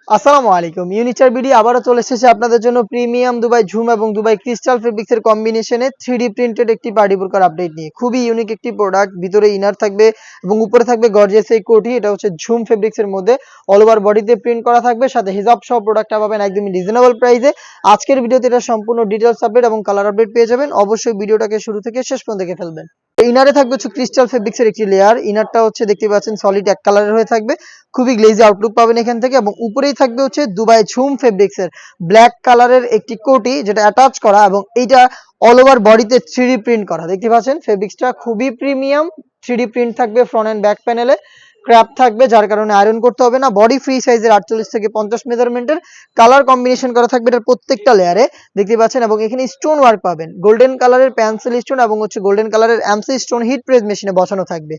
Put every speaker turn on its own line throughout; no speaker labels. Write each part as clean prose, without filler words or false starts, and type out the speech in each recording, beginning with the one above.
আসসালামু আলাইকুম। ইউনিচার বিডি আবারও চলে এসেছে আপনাদের জন্য প্রিমিয়াম দুবাই ঝুম এবং দুবাই ক্রিস্টাল ফেব্রিক্সের কম্বিনেশনে 3D প্রিন্টেড একটি পার্টি বোরকার আপডেট নিয়ে। খুবই ইউনিক একটি প্রোডাক্ট, ভিতরে ইনার থাকবে এবং উপরে থাকবে গর্জিয়াস এই কোটি। এটা হচ্ছে ঝুম ফেব্রিক্সের মধ্যে অল ওভার বডিতে প্রিন্ট করা থাকবে, সাথে হিজাব সহ প্রোডাক্টটা পাবেন একদমই রিজনেবল প্রাইসে। আজকের ভিডিওতে এটা সম্পূর্ণ ডিটেইলস আপডেট এবং কালার আপডেট পেয়ে যাবেন। অবশ্যই ভিডিওটাকে শুরু থেকে শেষ পর্যন্ত দেখে ফেলবেন। ইনারে থাকবে হচ্ছে ক্রিস্টাল ফেব্রিক্সের একটি লেয়ার। ইনারটা হচ্ছে দেখতে পাচ্ছেন সলিড এক কালারের হয়ে থাকবে, খুবই গ্লেজি আউটলুক পাবেন এখান থেকে। এবং উপরেই থাকবে হচ্ছে দুবাই ঝুম ফেব্রিক্সের ব্ল্যাক কালারের একটি কোটি, যেটা অ্যাটাচ করা এবং এইটা অল ওভার বডিতে 3D প্রিন্ট করা। দেখতে পাচ্ছেন ফেব্রিক্সটা খুবই প্রিমিয়াম। 3D প্রিন্ট থাকবে ফ্রন্ট এন্ড ব্যাক প্যানেলে, ক্র্যাপ থাকবে যার কারণে আয়রন করতে হবে না। বডি ফ্রি সাইজের 48 থেকে 50 মেজারমেন্টের কালার কম্বিনেশন করা থাকবে এটার প্রত্যেকটা লেয়ারে, দেখতে পাচ্ছেন। এবং এখানে স্টোন ওয়ার্ক পাবেন, গোল্ডেন কালারের পেন্সিল স্টোন এবং হচ্ছে গোল্ডেন কালারের এমসি স্টোন হিট প্রেস মেশিনে বসানো থাকবে।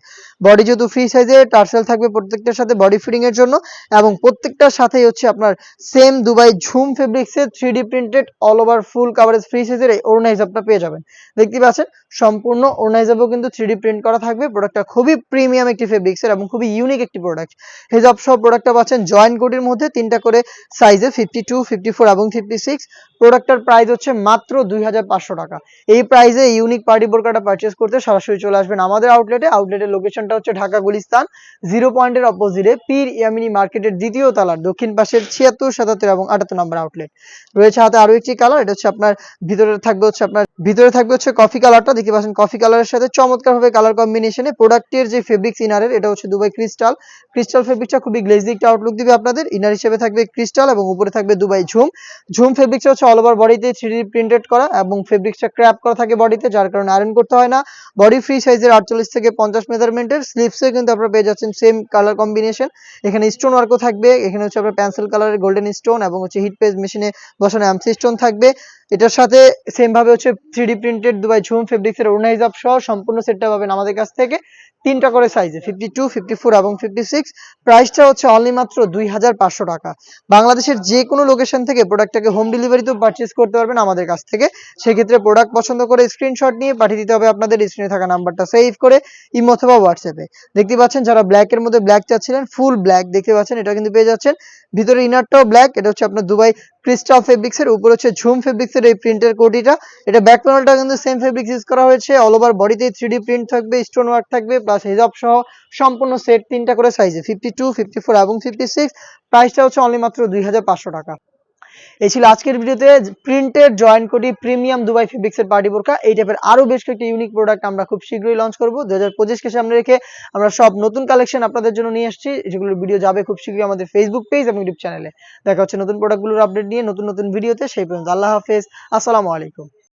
বডি যেহেতু ফ্রি সাইজে, টার্সেল থাকবে প্রত্যেকটার সাথে বডি ফিটিং এর জন্য। এবং প্রত্যেকটার সাথেই হচ্ছে আপনার সেম দুবাই ঝুম ফেব্রিক্সের 3D printed all over full coverage free সাইজের এই ওড়না হিসাবটা পেয়ে যাবেন। দেখতে পাচ্ছেন সম্পূর্ণ ওড়না হিসাবেও কিন্তু 3D প্রিন্ট করা থাকবে। প্রোডাক্টটা খুবই প্রিমিয়াম একটি ফেব্রিক্সের এবং খুবই ইউনিক একটি প্রোডাক্ট। হিজাব সহ প্রোডাক্টটা পাচ্ছেন জয়েন্ট কোটির মধ্যে, তিনটা করে সাইজে 52, 54 এবং 56। প্রোডাক্টটার প্রাইস হচ্ছে মাত্র 2500 টাকা। এই প্রাইসে ইউনিক পার্টি বোরকাটা পারচেজ করতে সরাসরি চলে আসবেন আমাদের আউটলেটে। আউটলেটের লোকেশনটা হচ্ছে ঢাকা গুলিস্তান 0 পয়েন্টের অপোজিটে পীর ইয়ামিনী মার্কেটের দ্বিতীয় তলার দক্ষিণ পাশের 76, 77 এবং 78 নম্বর আউটলেট রয়েছে। হাতে আরো একটি কালার, এটা হচ্ছে আপনার ভিতরে থাকবে হচ্ছে কফি কালারটা। দেখতে পাচ্ছেন কফি কালারের সাথে চমৎকার ভাবে কালার কম্বিনেশনে প্রোডাক্টের যে ফেব্রিক্স ইনারের, এটা হচ্ছে দুবাই ক্রিস্টাল। ক্রিস্টাল ফেব্রিকটা খুবই গ্লেজি একটা আউটলুক দিবে আপনাদের। ইনার হিসেবে থাকবে ক্রিস্টাল এবং উপরে থাকবে দুবাই ঝুম। ঝুম ফেব্রিক্সটা হচ্ছে অল ওভার বডিতে 3D প্রিন্টেড করা এবং ফেব্রিক্সটা ক্র্যাপ করা থাকে বডিতে, যার কারণে আয়রন করতে হয় না। বডি ফ্রি সাইজের 48 থেকে 50 মেজারমেন্টের। স্লিভসে কিন্তু আপনারা পেয়ে যাচ্ছেন সেম কালার কম্বিনেশন। এখানে স্টোন ওয়ার্কও থাকবে, এখানে হচ্ছে আপনার পেন্সিল কালারের গোল্ডেন স্টোন এবং হচ্ছে হিট পেজ মেশিনে বসানো এমসি স্টোন থাকবে। এটার সাথে সেম ভাবে হচ্ছে 3D প্রিন্টেড দুবাই ঝুম ফেব্রিক্সের ওড়না হিজাব সহ সম্পূর্ণ সেটটা পাবেন আমাদের কাছ থেকে তিনটা করে সাইজে 52, 54 এবং 56। প্রাইসটা হচ্ছে অনলি মাত্র 2500 টাকা। বাংলাদেশের যে কোনো লোকেশন থেকে প্রোডাক্টটাকে হোম ডেলিভারিতেও পারচেজ করতে পারবেন আমাদের কাছ থেকে। সেক্ষেত্রে প্রোডাক্ট পছন্দ করে স্ক্রিনশট নিয়ে পাঠিয়ে দিতে হবে আপনাদের স্ক্রিনে থাকা নাম্বারটা সেভ করে ইমো অথবা হোয়াটসঅ্যাপে। দেখতে পাচ্ছেন যারা ব্ল্যাকের মধ্যে ব্ল্যাক চাচ্ছিলেন, ফুল ব্ল্যাক দেখতে পাচ্ছেন, এটা কিন্তু পেয়ে যাচ্ছেন। ভিতরে ইনারটাও ব্ল্যাক, এটা হচ্ছে আপনার দুবাই ক্রিস্টাল ফেব্রিক্সের, উপরে হচ্ছে ঝুম ফেব্রিক্সের এই প্রিন্টের কোটিটা। এটা ব্যাক প্যানেলটা কিন্তু সেম ফেব্রিক্স ইউজ করা হয়েছে, অল ওভার বডিতে 3D প্রিন্ট থাকবে, স্টোন ওয়ার্ক থাকবে প্লাস হিজাব সহ সম্পূর্ণ সেট তিনটা করে সাইজে 52, 54 এবং 56। প্রাইসটা হচ্ছে অনলি মাত্র 2500 টাকা। এই ছিল আজকের ভিডিওতে প্রিন্টেড জয়েন্ট কোটি প্রিমিয়াম দুবাই ফেব্রিক্সের পার্টি বোরকা। এই টাইপের আরো বেশ কয়েকটি ইউনিক প্রোডাক্ট আমরা খুব শীঘ্রই লঞ্চ করব। 2025 কে সামনে রেখে আমরা সব নতুন কালেকশন আপনাদের জন্য নিয়ে আসছি, যেগুলোর ভিডিও যাবে খুব শীঘ্রই আমাদের ফেসবুক পেজ এবং ইউটিউব চ্যানেলে। দেখা হচ্ছে নতুন প্রোডাক্টগুলোর আপডেট নিয়ে নতুন নতুন ভিডিওতে। সেই পর্যন্ত আল্লাহ হাফেজ, আসসালামু আলাইকুম।